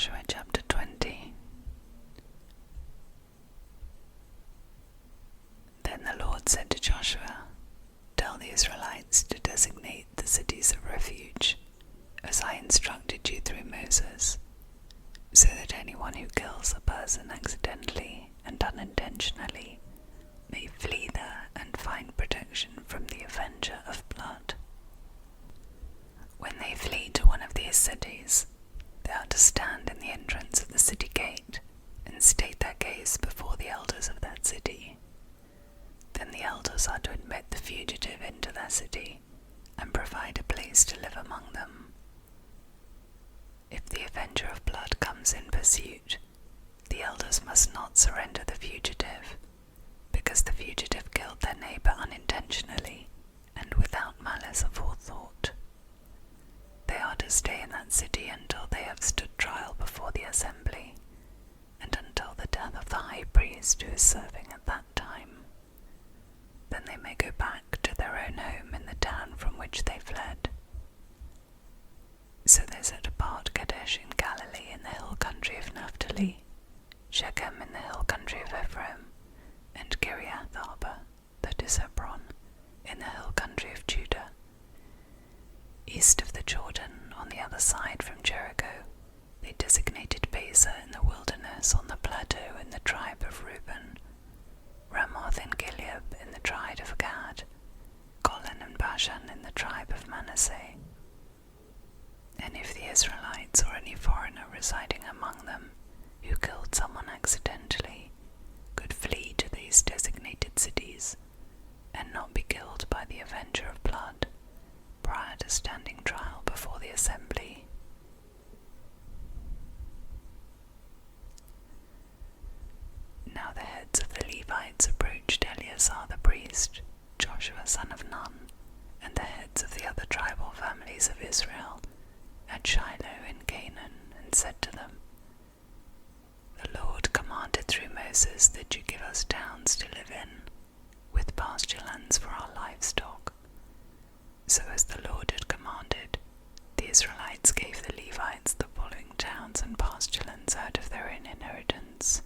Joshua chapter 20. Then the Lord said to Joshua, "Tell the Israelites to designate the cities of refuge, as I instructed you through Moses, so that anyone who kills a person accidentally and unintentionally may flee there and find protection from the avenger of blood. When they flee to one of these cities, they are to stand in the entrance of the city gate and state their case before the elders of that city. Then the elders are to admit the fugitive into their city and provide a place to live among them. If the avenger of blood comes in pursuit, the elders must not surrender the fugitive, because the fugitive killed their neighbor unintentionally and without malice aforethought. They are to stay in that city until they have stood trial before the assembly, and until the death of the high priest who is serving at that time. Then they may go back to their own home in the town from which they fled." So they set apart Kadesh in Galilee in the hill country of Naphtali, Shechem in the hill country of Ephraim, and Kiriath Arba, that is Hebron, in the hill country of Judah. East of the Jordan, on the other side from Jericho, they designated Bezer in the wilderness on the plateau in the tribe of Reuben, Ramoth in Gilead in the tribe of Gad, Golan and Bashan in the tribe of Manasseh. And if the Israelites or any foreigner residing among them who killed someone accidentally could flee to these designated cities and not be killed by the avenger of blood prior to standing trial before the assembly. Now the heads of the Levites approached Eleazar the priest, Joshua son of Nun, and the heads of the other tribal families of Israel at Shiloh in Canaan, and said to them, "The Lord commanded through Moses that you give us towns to live in, with pasture lands for our livestock." So as the Lord had commanded, the Israelites gave the Levites the following towns and pasture lands out of their own inheritance.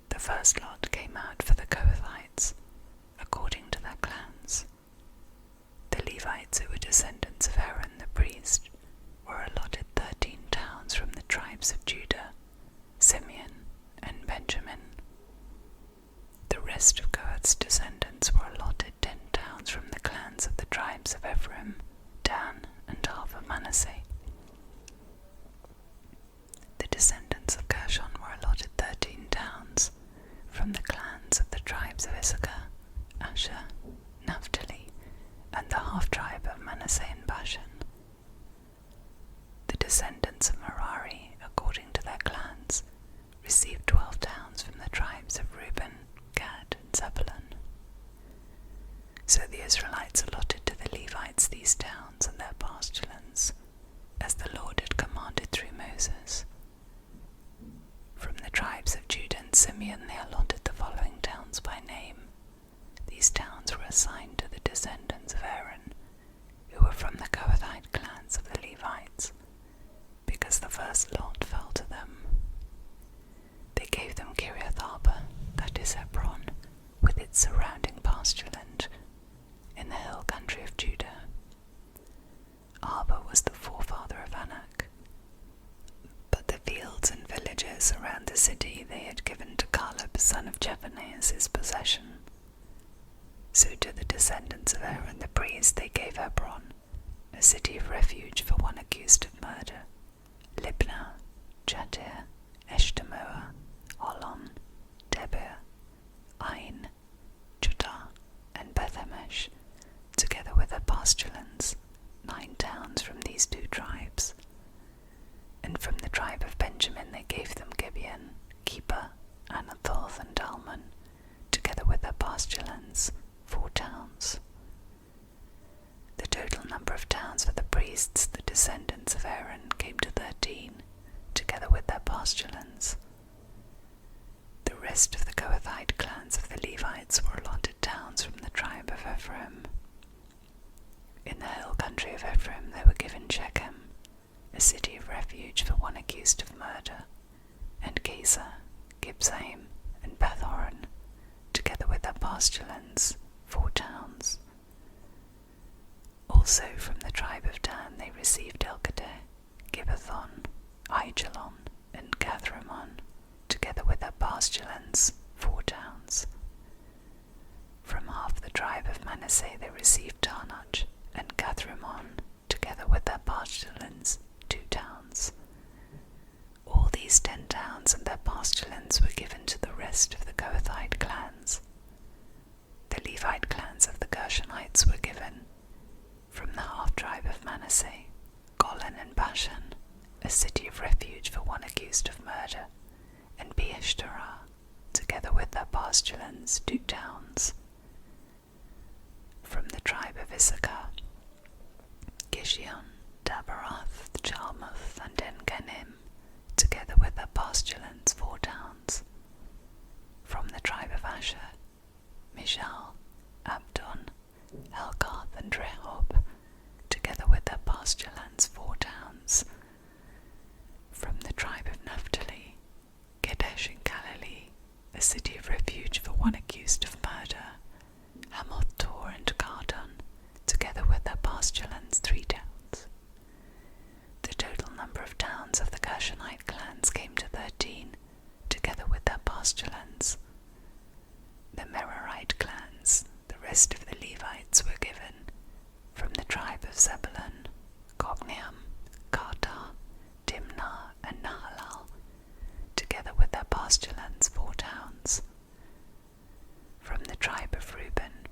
The first lot came out for the Kohathites, according to their clans. The Levites, who were descendants of Aaron the priest, were allotted 13 towns from the tribes of Judah, Simeon, and Benjamin. The rest of Kohath's descendants were allotted 10 towns from the clans of the tribes of Ephraim, Dan, and half of Manasseh. The descendants of Gershon were allotted 13 towns from the clans of the tribes of Issachar, Asher, Naphtali, and the half-tribe of Manasseh and Bashan. The descendants of Merari, according to their clans, received 12 towns from the tribes of Reuben, Gad, and Zebulun. So the Israelites allotted to the Levites these towns and their pasture lands, as the Lord had commanded through Moses. From the tribes of Judah and Simeon they allotted the following towns by name. These towns were assigned to the descendants of Aaron, who were from the Kohathite clans of the Levites, because the first lot fell to them. They gave them Kiriath Arba, that is Hebron, with its surrounding pasture land, in the hill country of Judah. Arba was the forefather of Anak. But the fields and villages around the city they had given to Caleb son of Jephunneh as his possession. So to the descendants of Aaron the priest they gave Hebron, a city of refuge for one accused of murder, Libnah, Jatir, Eshtemoa, Holon, Debir, Ain, Judah, and Bethshemesh, together with their pasture lands, 9 towns from these 2 tribes. And from the tribe of Benjamin they gave them Gibeon, Geba, Anathoth, and Dalman, together with their pasture lands, 4 towns. The total number of towns for the priests, the descendants of Aaron, came to 13, together with their pasture lands. The rest of the Kohathite clans of the Levites were allotted towns from the tribe of Ephraim. In the hill country of Ephraim they were given Shechem, a city of refuge for one accused of murder, and Gaza, Gibbsheim, and Beth-horon, together with their pasture lands, 4 towns. Also from the tribe of Dan they received Elkadah, Gibbethon, Aijalon, and Gathrimmon, together with their pasture lands, 4 towns. From half the tribe of Manasseh they received Taanach and Gathrimmon, together with their pasture lands, 2 towns. All these 10 towns and their pasture lands were given to the rest of the Kohathite clans. The Levite clans of the Gershonites were given, from the half-tribe of Manasseh, Golan and Bashan, a city of refuge for one accused of murder, and Beeshterah, together with their pasture lands, 2 towns. From the tribe of Issachar, Gishion, Dabaroth, Jarmuth, and En-Ganim, together with their pasture lands, 4 towns. From the tribe of Asher, Mishal, Abdon, Helkath, and Rehob, together with their pasture lands, 4 towns. From the tribe of Naphtali, Kedesh in Galilee, a city of refuge for one accused of murder, Hamoth-tor and Kardon, together with their pasture lands, 3 towns. The total number of towns of the Gershonite clans came to 13, together with their pasture lands. The Merarite clans, the rest of the Levites, were given, from the tribe of Zebulun, Gogneam, Kartar, Dimnah, and Nahalal, together with their pasture lands, 4 towns. From the tribe of Reuben,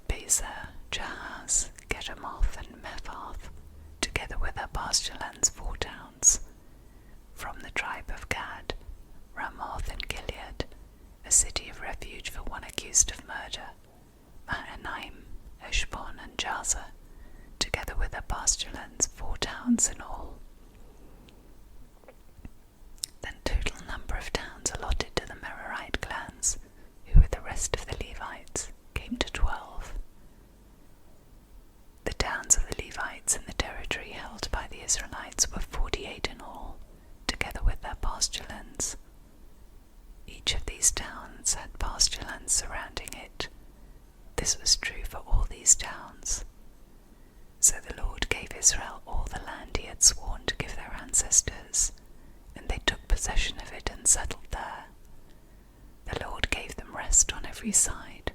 Bezer, Jahaz, Kedemoth, and Mephath, together with their pasture lands, 4 towns. From the tribe of Gad, Ramoth and Gilead, a city of refuge for one accused of murder, Mahanaim, Heshbon, and Jazer, together with their pasture lands, 4 towns in all. The total number of towns allotted to the Merarite clans, who were the rest of the Levites, came to 12. The towns of the Levites in the territory held by the Israelites were 48 in all, together with their pasture lands. Each of these towns had pasture lands surrounding it. This was true for all these towns. So the Lord gave Israel all the land he had sworn to give their ancestors, and they took possession of it and settled there. The Lord gave them rest on every side,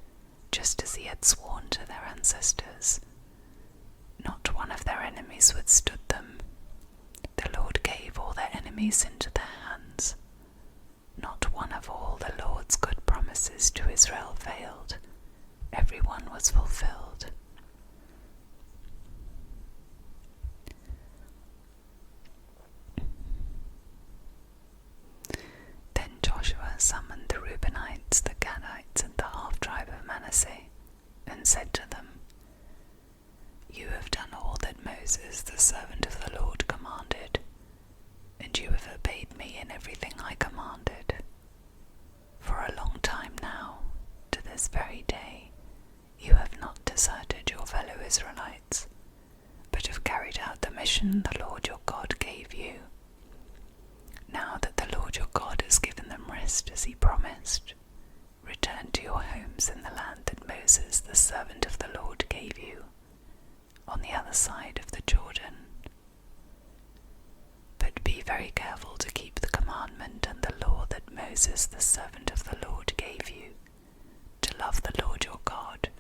just as he had sworn to their ancestors. Not one of their enemies withstood them. The Lord gave all their enemies into their hands. Not one of all the Lord's good promises to Israel failed. Every one was fulfilled. Then Joshua summoned the Reubenites, the Gadites, and the half-tribe of Manasseh, and said to them, "You have done all that Moses, the servant of the Lord, commanded, and you have obeyed me in everything I commanded. For a long time now, to this very day, you have not deserted your fellow Israelites, but have carried out the mission the Lord your God gave you. Now that the Lord your God has given them rest as he promised, return to your homes in the land that Moses, the servant of the Lord, gave you, on the other side of the Jordan. But be very careful to keep the commandment and the law that Moses, the servant of the Lord, gave you, to love the Lord your God,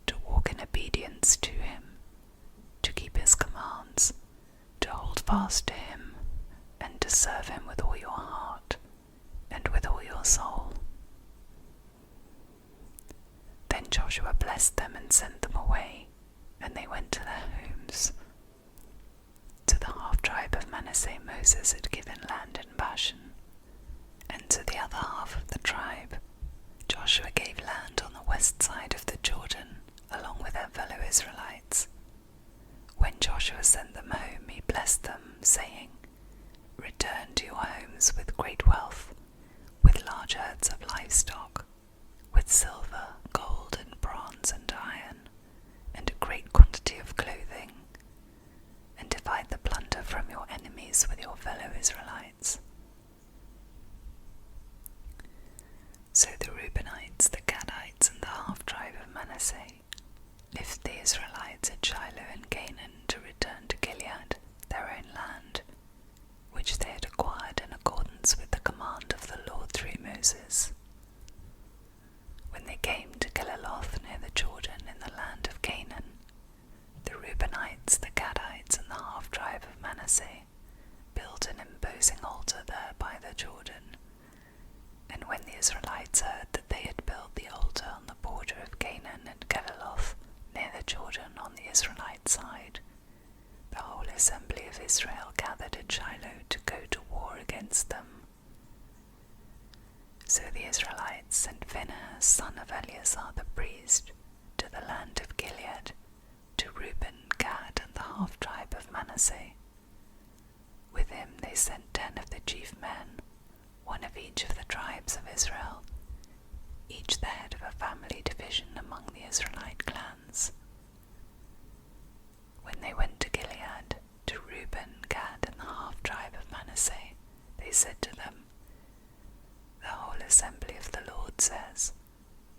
to walk in obedience to him, to keep his commands, to hold fast to him, and to serve him with all your heart and with all your soul." Then Joshua blessed them and sent them away, and they went to their homes. To the half-tribe of Manasseh Moses had given land in Bashan, and to the other half of the tribe Joshua gave land on the west side of the Jordan, along with their fellow Israelites. When Joshua sent them home, he blessed them, saying, "Return to your homes with great wealth, with large herds of livestock, with silver, gold, and bronze, and iron, and a great quantity of clothing, and divide the plunder from your enemies Manasseh left the Israelites at Shiloh and Canaan to return to Gilead, their own land, which they had acquired in accordance with the command of the Lord through Moses. When they came to Geliloth near the Jordan in the land of Canaan, the Reubenites, the Gadites, and the half-tribe of Manasseh built an imposing altar there by the Jordan. And when the Israelites heard that they had built the altar on the border of Canaan and Geliloth near the Jordan on the Israelite side, the whole assembly of Israel gathered at Shiloh to go to war against them. So the Israelites sent Phinehas, son of Eleazar the priest, to the land of Gilead, to Reuben, Gad, and the half-tribe of Manasseh. With him they sent 10 of the chief men, one of each of the tribes of Israel, each the head of a family division among the Israelite clans. When they went to Gilead, to Reuben, Gad, and the half-tribe of Manasseh, they said to them, "The whole assembly of the Lord says,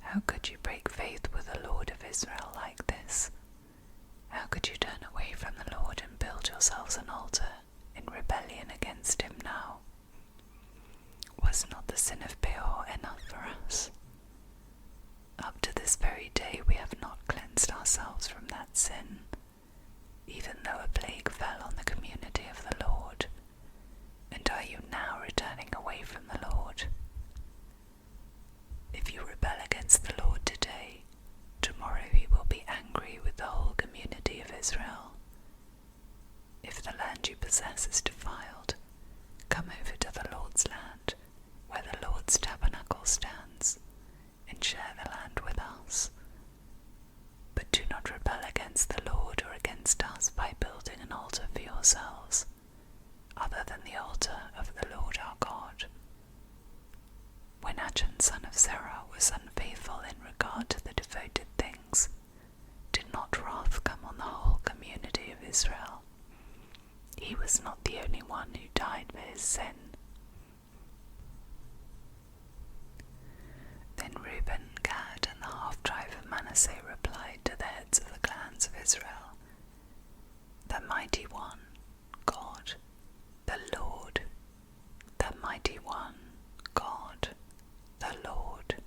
how could you break faith with the Lord of Israel like this? How could you turn away from the Lord and build yourselves an altar in rebellion against him now? Was not the sin of Peor enough for us? Up to this very day we have not cleansed ourselves from that sin, even though a plague fell on the community of the Lord. And are you now returning away from the Lord? If you rebel against the Lord today, tomorrow he will be angry with the whole community of Israel. If the land you possess is defiled, come over to the Lord's land, where the Lord's tabernacle stands, and share the land with us. But do not rebel against the Lord or against us by building an altar for yourselves, other than the altar of the Lord our God." When Achan son of Zerah was unfaithful in regard to the devoted things, did not wrath come on the whole community of Israel? He was not the only one who died for his sin. Then Reuben, Gad, and the half-tribe of Manasseh replied to the heads of the clans of Israel, "The mighty one, God, the Lord, the mighty one, God, the Lord,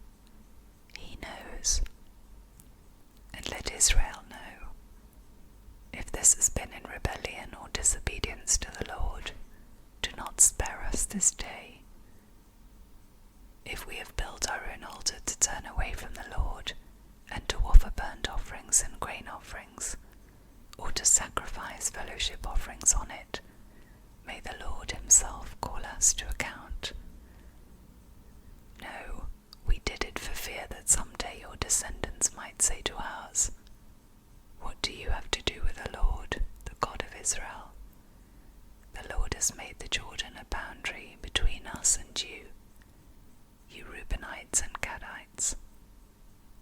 he knows. And let Israel know, if this has been in rebellion or disobedience to the Lord, do not spare us this day. If we have built our own altar to turn away from the Lord, and to offer burnt offerings and grain offerings, or to sacrifice fellowship offerings on it, may the Lord himself call us to account. No, we did it for fear that someday your descendants might say to ours, 'What do you have to do with the Lord, the God of Israel? The Lord has made the Jordan a boundary between us and you, you Reubenites and Gadites.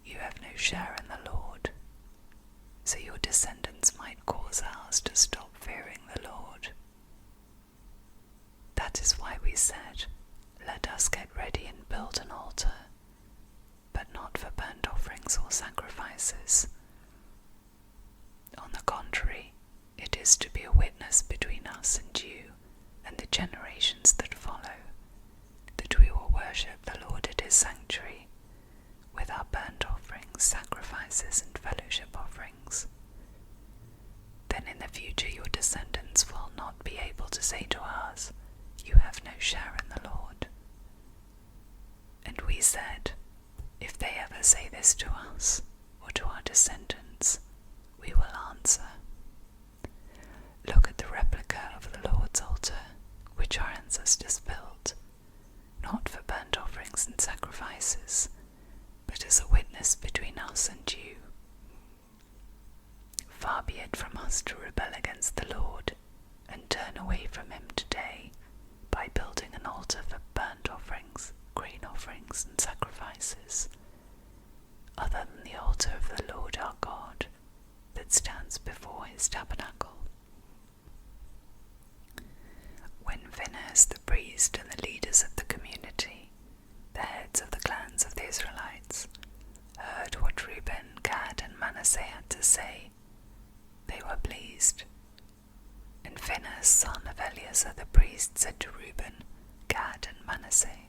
You have no share in the Lord.' So your descendants might cause ours to stop fearing the Lord. That is why we said, 'Let us get ready and build an altar,' but not for burnt offerings or sacrifices. On the contrary, it is to be a witness between us and you and the generations that follow, that we will worship the Lord at his sanctuary with our burnt offerings, sacrifices, and fellowship offerings. Then in the future your descendants will not be able to say to ours, 'You have no share in the Lord.'" And we said, "If they ever say this to us, or to our descendants, we will answer, 'Look at the replica of the Lord's altar, which our ancestors built, not for burnt offerings and sacrifices, but as a witness between us and you. Far be it from us to rebel against the Lord, and turn away from him today, by building an altar for burnt offerings, grain offerings, and sacrifices, other than the altar of the Lord our God, that stands before his tabernacle." When Phinehas the priest and the leaders of the community, the heads of the clans of the Israelites, heard what Reuben, Gad, Manasseh, they were pleased. And Phinehas, son of Eleazar the priest, said to Reuben, Gad, and Manasseh,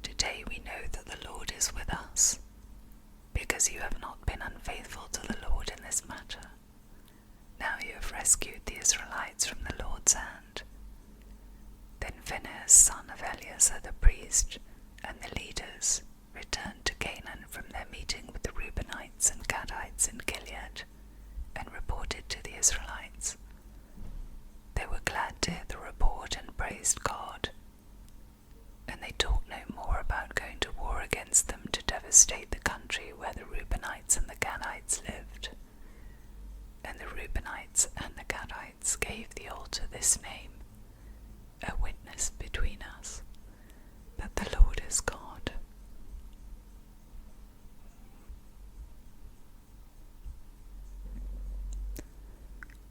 Today we know that the Lord is with us, because you have not been unfaithful to the Lord in this matter. Now you have rescued the Israelites from the Lord's hand. Then Phinehas, son of Eleazar the priest, and the leaders returned to Canaan from their meeting with the Reubenites and Gadites in Gilead, and reported to the Israelites. They were glad to hear the report and praised God, and they talked no more about going to war against them to devastate the country where the Reubenites and the Gadites lived. And the Reubenites and the Gadites gave the altar this name, a witness between us, that the Lord is God.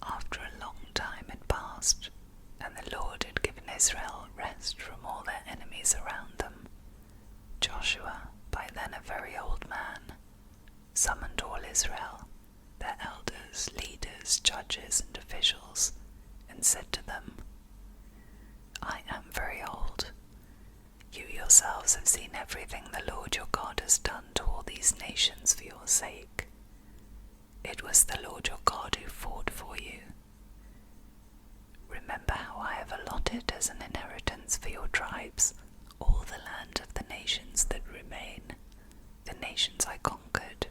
After a long time had passed, and the Lord had given Israel rest from all their enemies around them, Joshua, by then a very old man, summoned all Israel, their elders, leaders, judges, and officials, and said to them, I am very old. You yourselves have seen everything the Lord your God has done to all these nations for your sake. It was the Lord your God who fought for you. Remember how I have allotted as an inheritance for your tribes all the land of the nations that remain, the nations I conquered,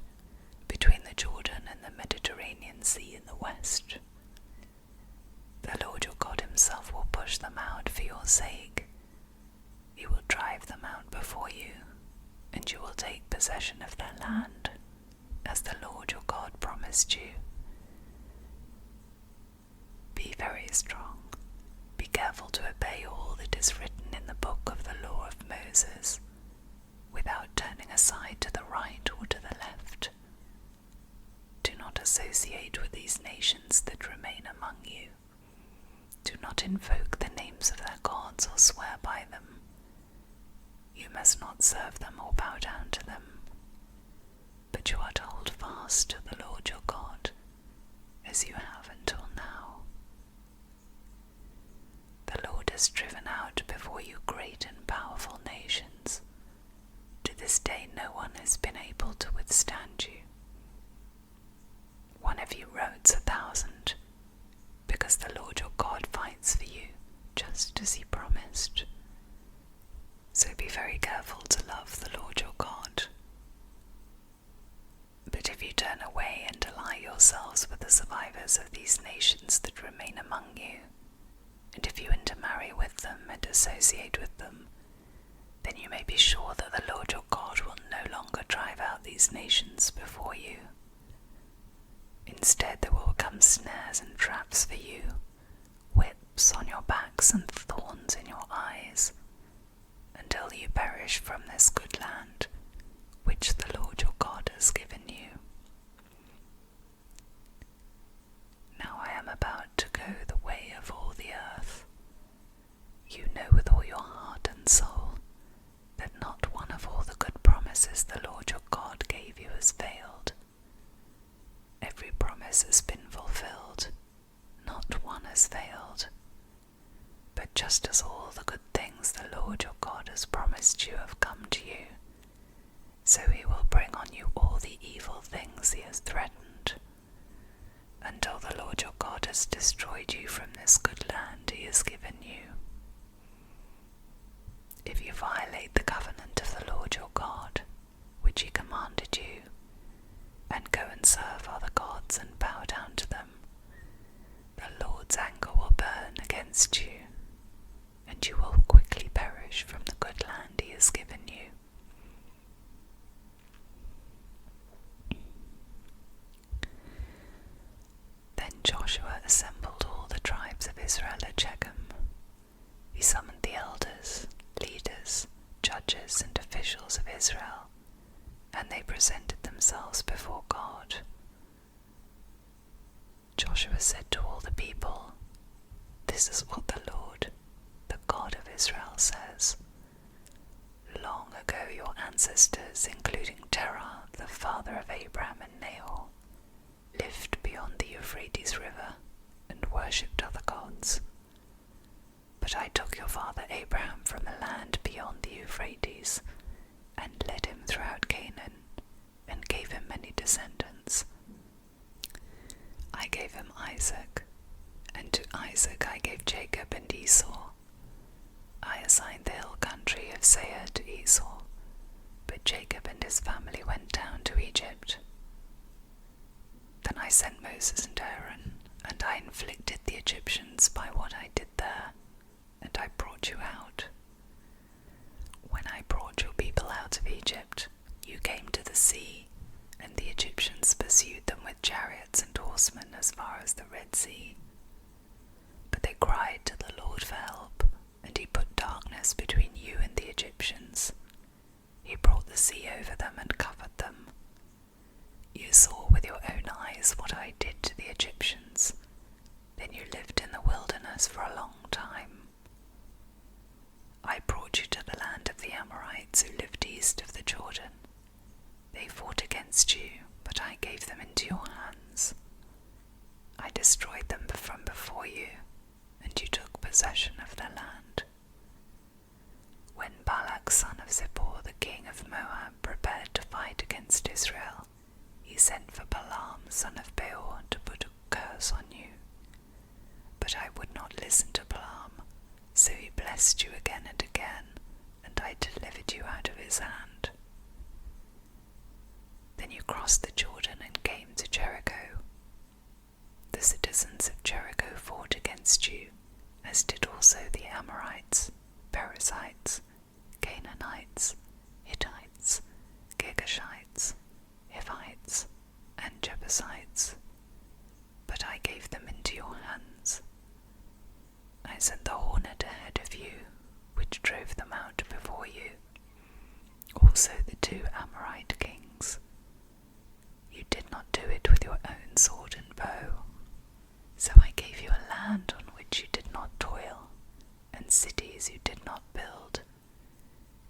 between the Jordan and the Mediterranean Sea in the west. The Lord your God himself will push them out for your sake. He will drive them out before you, and you will take possession of their land, as the Lord your God promised you. Be very strong. Be careful to obey all that is written in the book of the law of Moses, without turning aside to the right or to the left. Do not associate with these nations that remain among you. Do not invoke the names of their gods or swear by them. You must not serve them or bow down to them, but you are to hold fast to the Lord your God, as you have until now. The Lord has driven out before you great and powerful nations. To this day no one has been able to withstand you. One of you routs 1,000, because the Lord your God fights for you, just as he promised. So be very careful to love the Lord your God. But if you turn away and ally yourselves with the survivors of these nations that remain among you, and if you intermarry with them and associate with them, then you may be sure that the Lord your God will no longer drive out these nations before you. Instead there will come snares and traps for you, whips on your backs and thorns in your eyes, until you perish from this good land, which the Lord your God has given you. Now I am about to go the way of all the earth. You know with all your heart and soul that not one of all the good promises the Lord your God gave you has failed. Every promise has been fulfilled, not one has failed. But just as all the good things the Lord your God has promised you have come to you, so he will bring on you all the evil things he has threatened, until the Lord your God has destroyed you from this good land he has given you. If you violate the covenant of the Lord your God, which he commanded you, and go and serve other gods and bow down to them, the Lord's anger will burn against you, and you will quickly perish from the good land he has given you. Then Joshua assembled all the tribes of Israel at Shechem. He summoned the elders, leaders, judges, and officials of Israel, and they presented themselves before God. Joshua said to all the people, "This is what the Lord, the God of Israel, says. Long ago your ancestors, including Terah, the father of Abraham and Nahor, gave him Isaac, and to Isaac I gave Jacob and Esau. I assigned the hill country of Seir to Esau, but Jacob and his family went down to Egypt. Then I sent Moses and Aaron, and I inflicted the Egyptians by what I did there, and I brought you out. When I brought your people out of Egypt, you came to the sea, and the Egyptians pursued them with chariots and horsemen as far as the Red Sea. But they cried to the Lord for help, and he put darkness between you and the Egyptians. He brought the sea over them and covered them. You saw with your own eyes what I did to the Egyptians. Then you lived in the wilderness for a long time. I brought you to the land of the Amorites who lived east of the Jordan. They fought against you, but I gave them into your hands. I destroyed them from before you, and you took possession of their land. When Balak son of Zippor, the king of Moab, prepared to fight against Israel, he sent for Balaam son of Beor to put a curse on you. But I would not listen to Balaam, so he blessed you again and again, and I delivered you out of his hand. Then you crossed the Jordan and came to Jericho. The citizens of Jericho fought against you, as did also the Amorites, Perizzites, Canaanites, Hittites, Girgashites, Hivites, and Jebusites. But I gave them into your hands. I sent the hornet ahead of you, which drove them out before you, also the 2 Amorite kings. You did not do it with your own sword and bow. So I gave you a land on which you did not toil, and cities you did not build,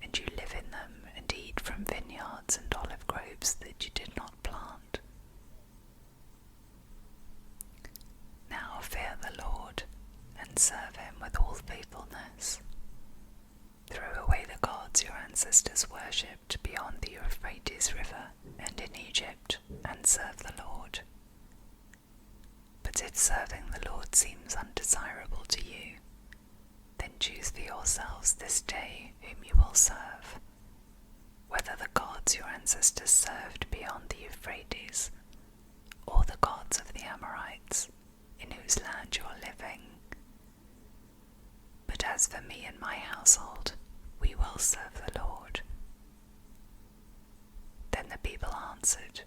and you live in them and eat from vineyards and olive groves that you did not plant. Now fear the Lord, and serve him with all faithfulness. Throw away the gods your ancestors worshipped beyond the Euphrates River and in Egypt, and serve the Lord. But if serving the Lord seems undesirable to you, then choose for yourselves this day whom you will serve, whether the gods your ancestors served beyond the Euphrates, or the gods of the Amorites, in whose land you are living. But as for me and my household, we will serve the Lord. Then the people answered,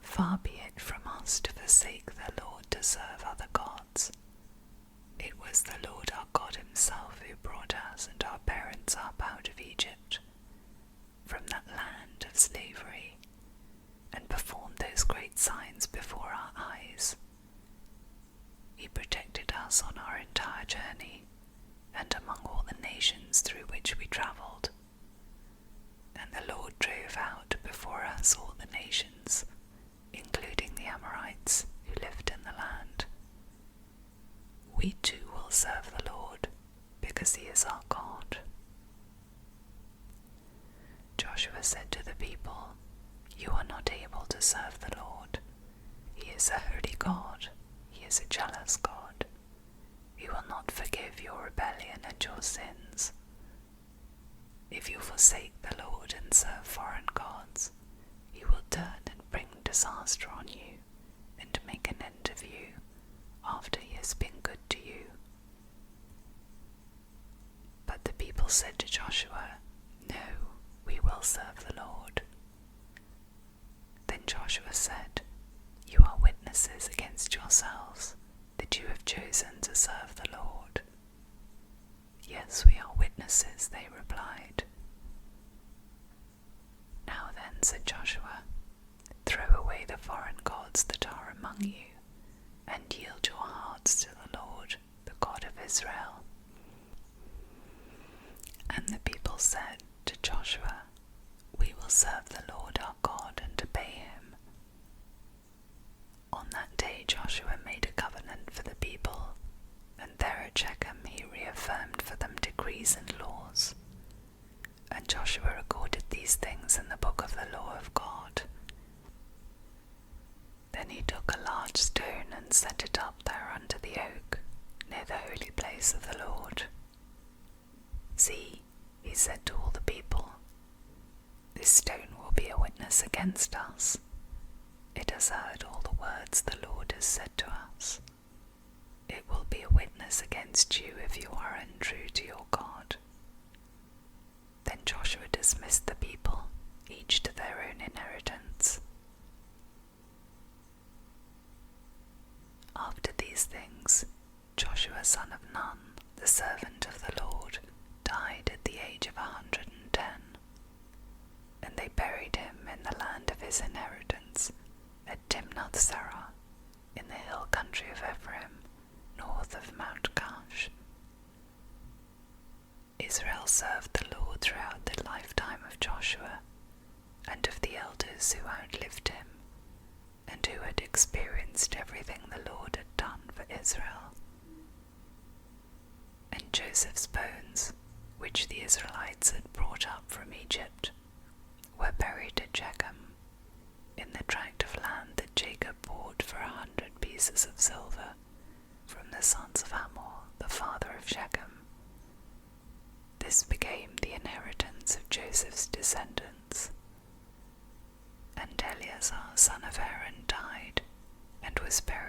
Far be it from us to forsake the Lord to serve other gods. It was the Lord our God himself who brought us and our parents up out of Egypt, from that land of slavery, and performed those great signs before our eyes. He protected us on our entire journey, and among all the nations through which we travelled. And the Lord drove out before us all the nations, including the Amorites who lived in the land. We too will serve the Lord, because he is our God. Joshua said to the people, You are not able to serve the Lord. He is a holy God. He is a jealous God. He will not forgive your rebellion and your sins. If you forsake the Lord and serve foreign gods, he will turn and bring disaster on you, and make an end of you, after he has been good to you. But the people said to Joshua, No, we will serve the Lord. Then Joshua said, You are witnesses against yourselves, that you have chosen to serve the Lord. Yes, we are witnesses, they replied. Now then, said Joshua, throw away the foreign gods that are among you, and yield your hearts to the Lord, the God of Israel. And the people said to Joshua, We will serve the Lord our God and obey him. On that day Joshua made a covenant for the people, and there at Shechem he reaffirmed for them decrees and laws. And Joshua recorded these things in the book of the law of God. Then he took a large stone and and set it up there under the oak, near the holy place of the Lord. See, he said to all the people, this stone will be a witness against us. It has heard all the words the Lord has said to us. It will be a witness against you if you are untrue to your God. Then Joshua dismissed the people, each to their own inheritance. After these things, Joshua son of Nun, the servant of the Lord, died at the age of 110, and they buried him in the land of his inheritance, at Timnath-serah, in the hill country of Ephraim, north of Mount Gaash. Israel served the Lord throughout the lifetime of Joshua, and of the elders who outlived him, and who had experienced everything the Lord had done for Israel. And Joseph's bones, which the Israelites had brought up from Egypt, were buried at Shechem, in the tract of land that Jacob bought for 100 pieces of silver from the sons of Hamor, the father of Shechem. This became the inheritance of Joseph's descendants. And Eleazar son of Aaron died, and was buried